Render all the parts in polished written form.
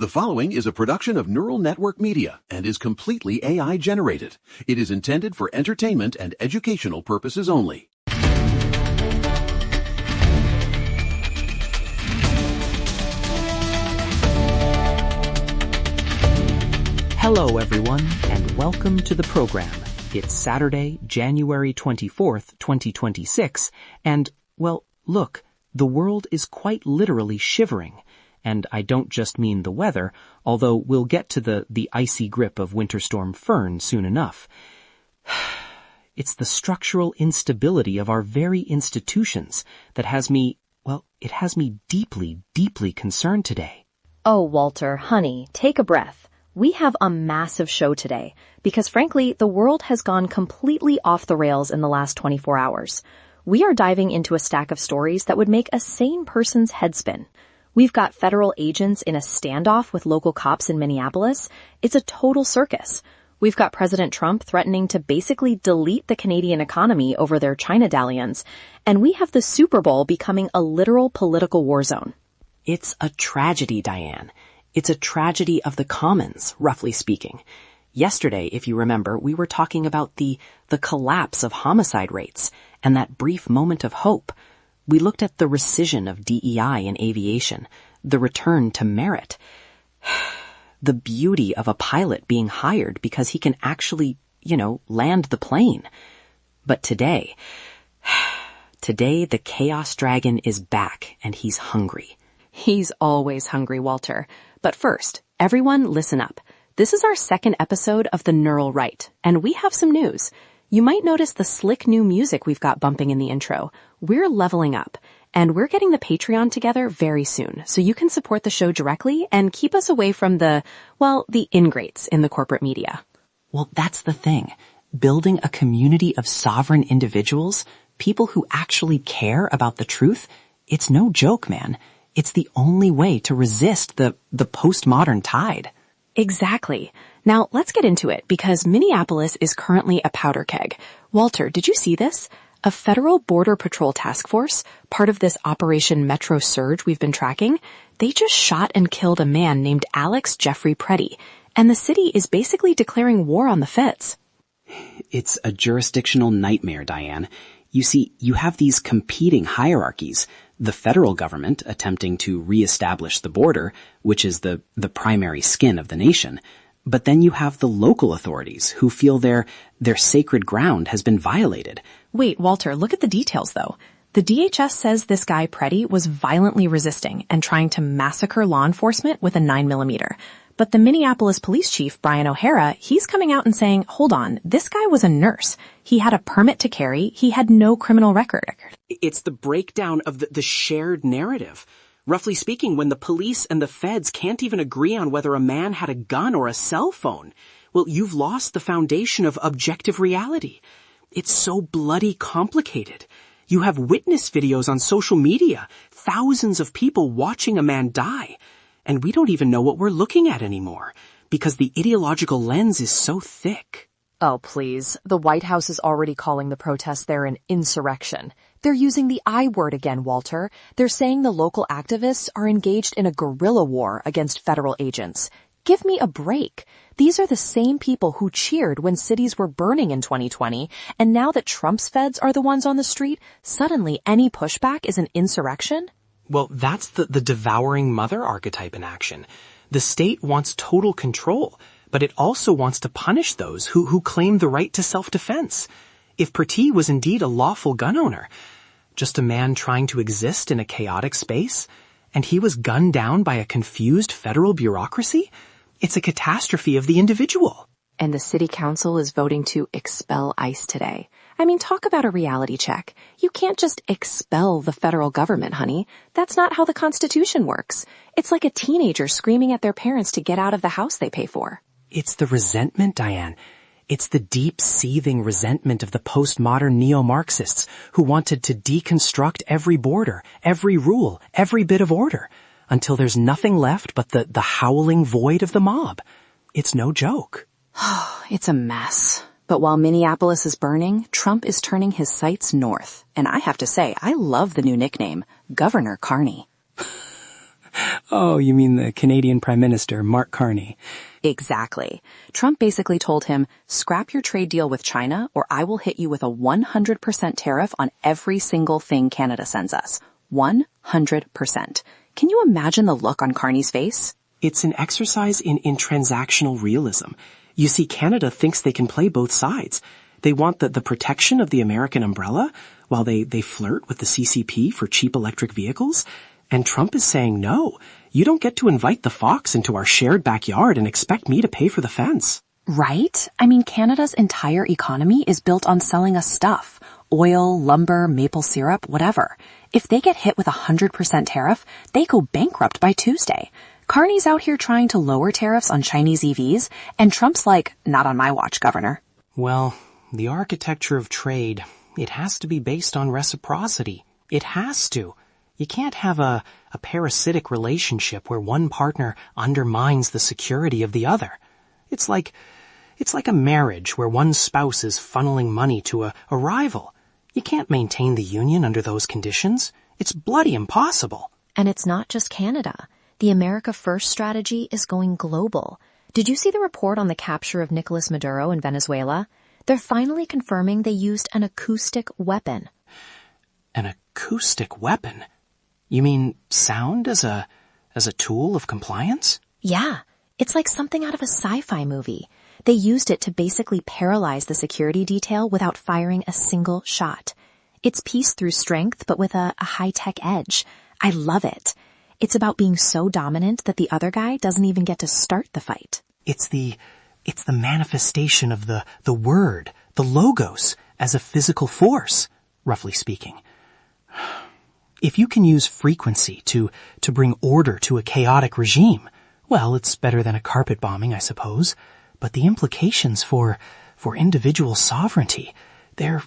The following is a production of Neural Network Media and is completely AI generated. It is intended for entertainment and educational purposes only. Hello everyone, and welcome to the program. It's Saturday, January 24th, 2026, and, well, look, the world is quite literally shivering. And I don't just mean the weather, although we'll get to the icy grip of Winter Storm Fern soon enough. It's the structural instability of our very institutions that has me, well, it has me deeply, deeply concerned today. Oh, Walter, honey, take a breath. We have a massive show today because, frankly, the world has gone completely off the rails in the last 24 hours. We are diving into a stack of stories that would make a sane person's head spin. We've got federal agents in a standoff with local cops in Minneapolis. It's a total circus. We've got President Trump threatening to basically delete the Canadian economy over their China dalliance. And we have the Super Bowl becoming a literal political war zone. It's a tragedy, Diane. It's a tragedy of the commons, roughly speaking. Yesterday, if you remember, we were talking about the collapse of homicide rates and that brief moment of hope. We looked at the rescission of DEI in aviation, the return to merit, the beauty of a pilot being hired because he can actually, land the plane. But today the chaos dragon is back and he's hungry. He's always hungry, Walter. But first, everyone listen up. This is our second episode of The Neural Right, and we have some news. You might notice the slick new music we've got bumping in the intro. We're leveling up, and we're getting the Patreon together very soon, so you can support the show directly and keep us away from the ingrates in the corporate media. Well, that's the thing. Building a community of sovereign individuals, people who actually care about the truth, it's no joke, man. It's the only way to resist the postmodern tide. Exactly. Now, let's get into it, because Minneapolis is currently a powder keg. Walter, did you see this? A federal border patrol task force, part of this Operation Metro Surge we've been tracking, they just shot and killed a man named Alex Jeffrey Preddy, and the city is basically declaring war on the feds. It's a jurisdictional nightmare, Diane. You see, you have these competing hierarchies. The federal government attempting to reestablish the border, which is the primary skin of the nation. But then you have the local authorities who feel their sacred ground has been violated. Wait, Walter, look at the details, though. The DHS says this guy, Preddy, was violently resisting and trying to massacre law enforcement with a 9mm. But the Minneapolis police chief, Brian O'Hara, he's coming out and saying, hold on, this guy was a nurse. He had a permit to carry. He had no criminal record. It's the breakdown of the shared narrative. Roughly speaking, when the police and the feds can't even agree on whether a man had a gun or a cell phone, well, you've lost the foundation of objective reality. It's so bloody complicated. You have witness videos on social media, thousands of people watching a man die. And we don't even know what we're looking at anymore, because the ideological lens is so thick. Oh, please. The White House is already calling the protests there an insurrection. They're using the I word again, Walter. They're saying the local activists are engaged in a guerrilla war against federal agents. Give me a break. These are the same people who cheered when cities were burning in 2020, and now that Trump's feds are the ones on the street, suddenly any pushback is an insurrection? Well, that's the devouring mother archetype in action. The state wants total control, but it also wants to punish those who claim the right to self-defense. If Preddy was indeed a lawful gun owner, just a man trying to exist in a chaotic space, and he was gunned down by a confused federal bureaucracy, it's a catastrophe of the individual. And the city council is voting to expel ICE today. I mean, talk about a reality check. You can't just expel the federal government, honey. That's not how the Constitution works. It's like a teenager screaming at their parents to get out of the house they pay for. It's the resentment, Diane. It's the deep, seething resentment of the postmodern neo-Marxists who wanted to deconstruct every border, every rule, every bit of order, until there's nothing left but the howling void of the mob. It's no joke. It's a mess. But while Minneapolis is burning, Trump is turning his sights north. And I have to say, I love the new nickname, Governor Carney. Oh, you mean the Canadian Prime Minister, Mark Carney. Exactly. Trump basically told him, scrap your trade deal with China or I will hit you with a 100% tariff on every single thing Canada sends us. 100%. Can you imagine the look on Carney's face? It's an exercise in transactional realism. You see, Canada thinks they can play both sides. They want the protection of the American umbrella while they flirt with the CCP for cheap electric vehicles. And Trump is saying, no, you don't get to invite the fox into our shared backyard and expect me to pay for the fence. Right? I mean, Canada's entire economy is built on selling us stuff. Oil, lumber, maple syrup, whatever. If they get hit with a 100% tariff, they go bankrupt by Tuesday. Carney's out here trying to lower tariffs on Chinese EVs, and Trump's like, not on my watch, Governor. Well, the architecture of trade, it has to be based on reciprocity. It has to. You can't have a parasitic relationship where one partner undermines the security of the other. It's like a marriage where one spouse is funneling money to a rival. You can't maintain the union under those conditions. It's bloody impossible. And it's not just Canada. The America First strategy is going global. Did you see the report on the capture of Nicolas Maduro in Venezuela? They're finally confirming they used an acoustic weapon. An acoustic weapon? You mean sound as a tool of compliance? Yeah, it's like something out of a sci-fi movie. They used it to basically paralyze the security detail without firing a single shot. It's peace through strength, but with a high-tech edge. I love it. It's about being so dominant that the other guy doesn't even get to start the fight. It's the manifestation of the word, the logos, as a physical force, roughly speaking. If you can use frequency to bring order to a chaotic regime, well, it's better than a carpet bombing, I suppose. But the implications for individual sovereignty, they're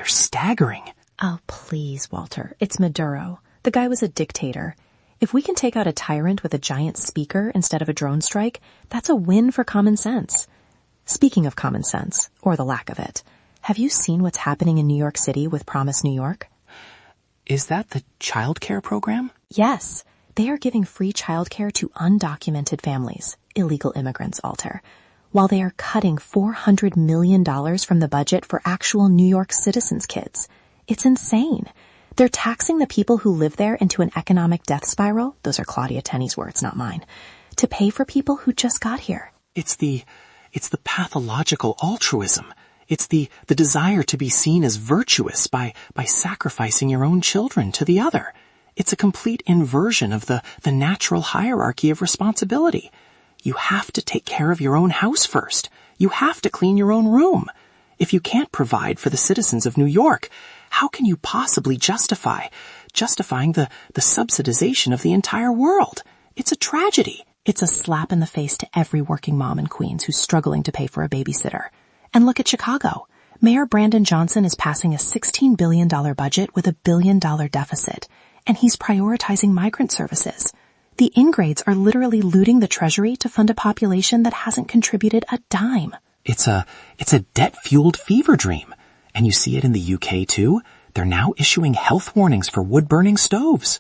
staggering. Oh, please, Walter. It's Maduro. The guy was a dictator. If we can take out a tyrant with a giant speaker instead of a drone strike, that's a win for common sense. Speaking of common sense, or the lack of it, have you seen what's happening in New York City with Promise New York? Is that the child care program? Yes. They are giving free childcare to undocumented families, illegal immigrants, Walter, while they are cutting $400 million from the budget for actual New York citizens' kids. It's insane. They're taxing the people who live there into an economic death spiral, those are Claudia Tenney's words, not mine, to pay for people who just got here. It's the pathological altruism. It's the desire to be seen as virtuous by sacrificing your own children to the other. It's a complete inversion of the natural hierarchy of responsibility. You have to take care of your own house first. You have to clean your own room. If you can't provide for the citizens of New York, how can you possibly justifying the subsidization of the entire world? It's a tragedy. It's a slap in the face to every working mom in Queens who's struggling to pay for a babysitter. And look at Chicago. Mayor Brandon Johnson is passing a $16 billion budget with $1 billion deficit, and he's prioritizing migrant services. The ingrades are literally looting the treasury to fund a population that hasn't contributed a dime. It's a debt-fueled fever dream. And you see it in the UK too. They're now issuing health warnings for wood-burning stoves.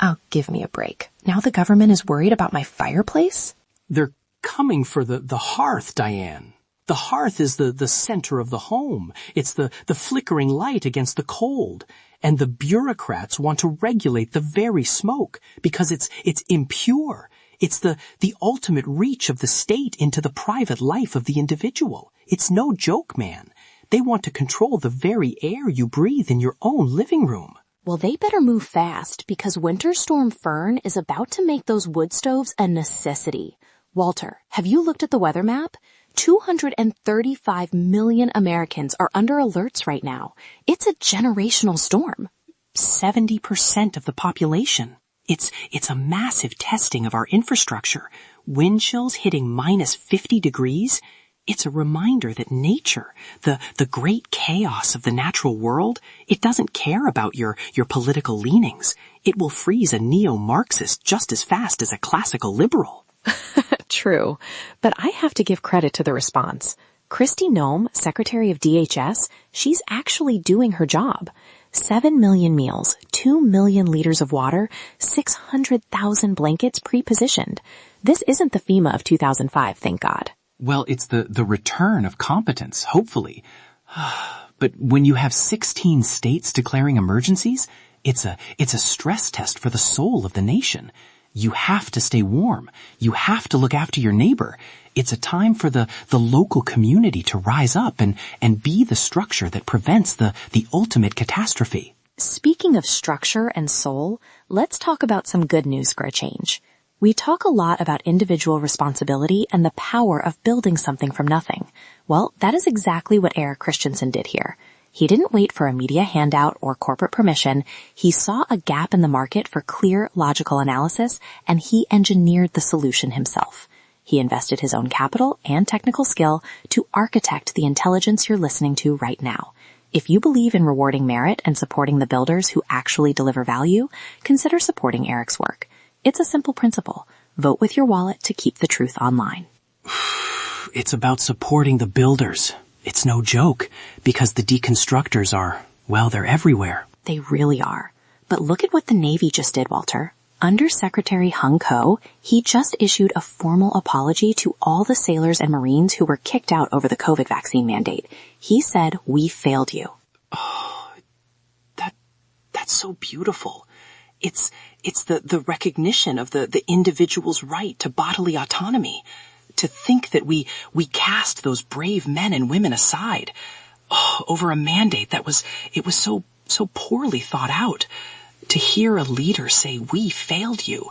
Oh, give me a break. Now the government is worried about my fireplace? They're coming for the hearth, Diane. The hearth is the center of the home. It's the flickering light against the cold. And the bureaucrats want to regulate the very smoke because it's impure. It's the ultimate reach of the state into the private life of the individual. It's no joke, man. They want to control the very air you breathe in your own living room. Well, they better move fast because Winter Storm Fern is about to make those wood stoves a necessity. Walter, have you looked at the weather map? 235 million Americans are under alerts right now. It's a generational storm. 70% of the population. It's a massive testing of our infrastructure. Wind chills hitting minus 50 degrees. It's a reminder that nature, the great chaos of the natural world, it doesn't care about your political leanings. It will freeze a neo-Marxist just as fast as a classical liberal. True, but I have to give credit to the response. Kristi Noem, Secretary of DHS, she's actually doing her job. 7 million meals, 2 million liters of water, 600,000 blankets pre-positioned. This isn't the FEMA of 2005, thank God. Well, it's the return of competence, hopefully. But when you have 16 states declaring emergencies, it's a stress test for the soul of the nation. You have to stay warm. You have to look after your neighbor. It's a time for the local community to rise up and be the structure that prevents the ultimate catastrophe. Speaking of structure and soul, let's talk about some good news for a change. We talk a lot about individual responsibility and the power of building something from nothing. Well, that is exactly what Eric Christensen did here. He didn't wait for a media handout or corporate permission. He saw a gap in the market for clear, logical analysis, and he engineered the solution himself. He invested his own capital and technical skill to architect the intelligence you're listening to right now. If you believe in rewarding merit and supporting the builders who actually deliver value, consider supporting Eric's work. It's a simple principle. Vote with your wallet to keep the truth online. It's about supporting the builders. It's no joke, because the deconstructors are, well, they're everywhere. They really are. But look at what the Navy just did, Walter. Under Secretary Hung Ko, he just issued a formal apology to all the sailors and Marines who were kicked out over the COVID vaccine mandate. He said, "We failed you." Oh, that's so beautiful. It's the recognition of the individual's right to bodily autonomy. To think that we cast those brave men and women aside over a mandate that was so poorly thought out. To hear a leader say, "We failed you,"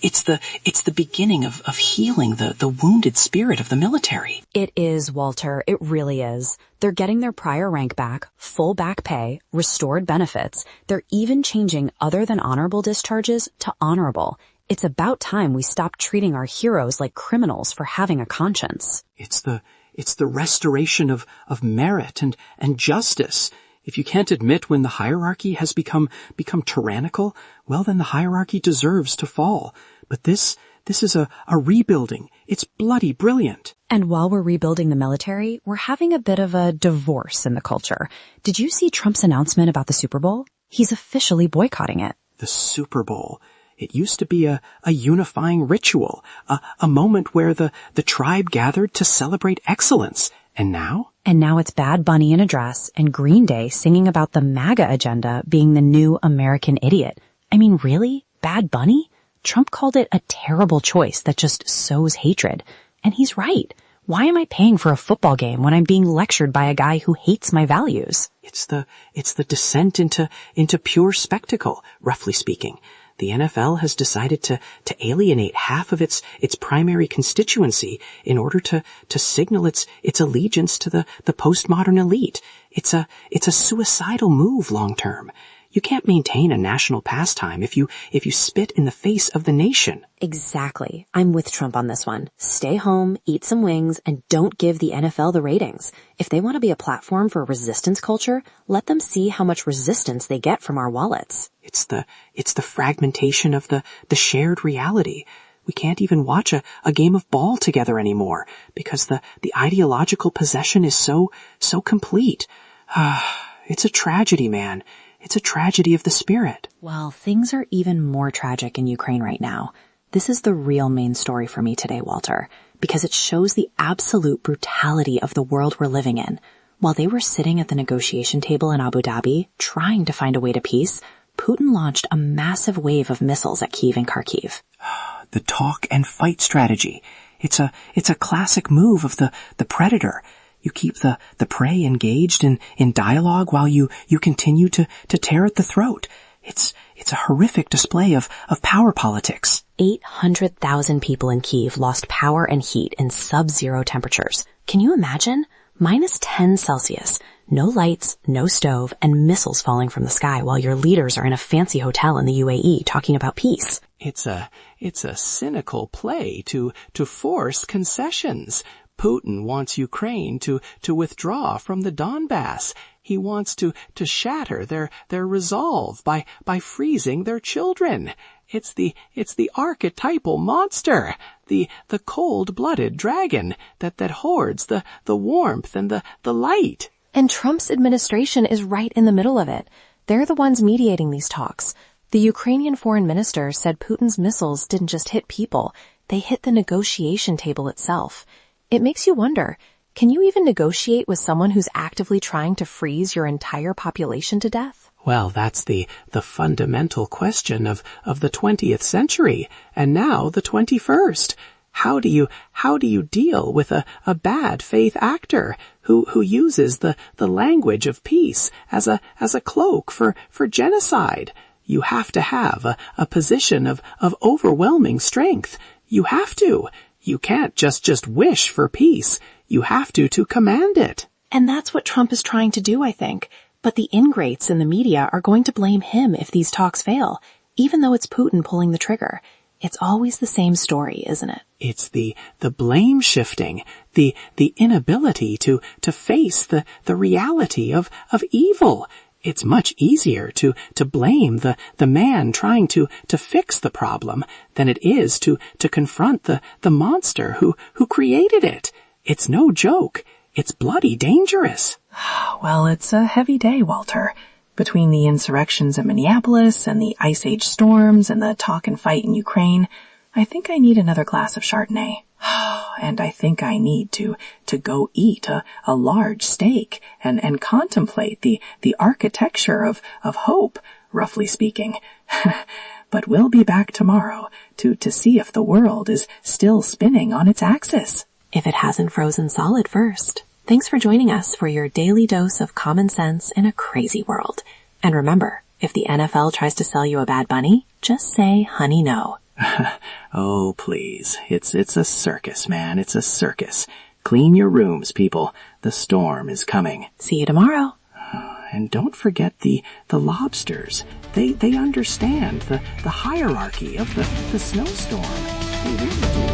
it's the beginning of healing the wounded spirit of the military. It is, Walter. It really is. They're getting their prior rank back, full back pay, restored benefits. They're even changing other than honorable discharges to honorable. It's about time we stop treating our heroes like criminals for having a conscience. It's the restoration of merit and justice. If you can't admit when the hierarchy has become tyrannical, well, then the hierarchy deserves to fall. But this is a rebuilding. It's bloody brilliant. And while we're rebuilding the military, we're having a bit of a divorce in the culture. Did you see Trump's announcement about the Super Bowl? He's officially boycotting it. The Super Bowl. It used to be a unifying ritual, a moment where the tribe gathered to celebrate excellence. And now? And now it's Bad Bunny in a dress and Green Day singing about the MAGA agenda being the new American idiot. I mean, really? Bad Bunny? Trump called it a terrible choice that just sows hatred. And he's right. Why am I paying for a football game when I'm being lectured by a guy who hates my values? It's the descent into pure spectacle, roughly speaking. The NFL has decided to alienate half of its primary constituency in order to signal its allegiance to the postmodern elite. It's a suicidal move long term. You can't maintain a national pastime if you spit in the face of the nation. Exactly. I'm with Trump on this one. Stay home, eat some wings, and don't give the NFL the ratings. If they want to be a platform for a resistance culture, let them see how much resistance they get from our wallets. It's the fragmentation of the shared reality. We can't even watch a game of ball together anymore because the ideological possession is so complete. It's a tragedy, man. It's a tragedy of the spirit. Well, things are even more tragic in Ukraine right now. This is the real main story for me today, Walter, because it shows the absolute brutality of the world we're living in. While they were sitting at the negotiation table in Abu Dhabi, trying to find a way to peace, Putin launched a massive wave of missiles at Kyiv and Kharkiv. The talk and fight strategy. It's a classic move of the predator. You keep the prey engaged in dialogue while you continue to tear at the throat. It's a horrific display of power politics. 800,000 people in Kyiv lost power and heat in sub-zero temperatures. Can you imagine? -10 Celsius. No lights, no stove, and missiles falling from the sky while your leaders are in a fancy hotel in the UAE talking about peace. It's a cynical play to force concessions. Putin wants Ukraine to withdraw from the Donbass. He wants to shatter their resolve by freezing their children. It's the archetypal monster, the cold-blooded dragon that hoards the warmth and the light. And Trump's administration is right in the middle of it. They're the ones mediating these talks. The Ukrainian foreign minister said Putin's missiles didn't just hit people, they hit the negotiation table itself. It makes you wonder, can you even negotiate with someone who's actively trying to freeze your entire population to death? Well, that's the fundamental question of the 20th century, and now the 21st. How do you deal with a bad faith actor who uses the language of peace as a cloak for genocide? You have to have a position of overwhelming strength. You have to. You can't just wish for peace. You have to command it. And that's what Trump is trying to do, I think. But the ingrates in the media are going to blame him if these talks fail, even though it's Putin pulling the trigger. It's always the same story, isn't it? It's the blame shifting, the inability to face the reality of evil. It's much easier to blame the man trying to fix the problem than it is to confront the monster who created it. It's no joke. It's bloody dangerous. Well, it's a heavy day, Walter. Between the insurrections in Minneapolis and the Ice Age storms and the talk and fight in Ukraine, I think I need another glass of Chardonnay. And I think I need to go eat a large steak and contemplate the architecture of hope, roughly speaking. But we'll be back tomorrow to see if the world is still spinning on its axis. If it hasn't frozen solid first. Thanks for joining us for your daily dose of common sense in a crazy world. And remember, if the NFL tries to sell you a bad bunny, just say, honey, no. Oh, please. It's a circus, man. It's a circus. Clean your rooms, people. The storm is coming. See you tomorrow. And don't forget the lobsters. They understand the hierarchy of the snowstorm. They really do.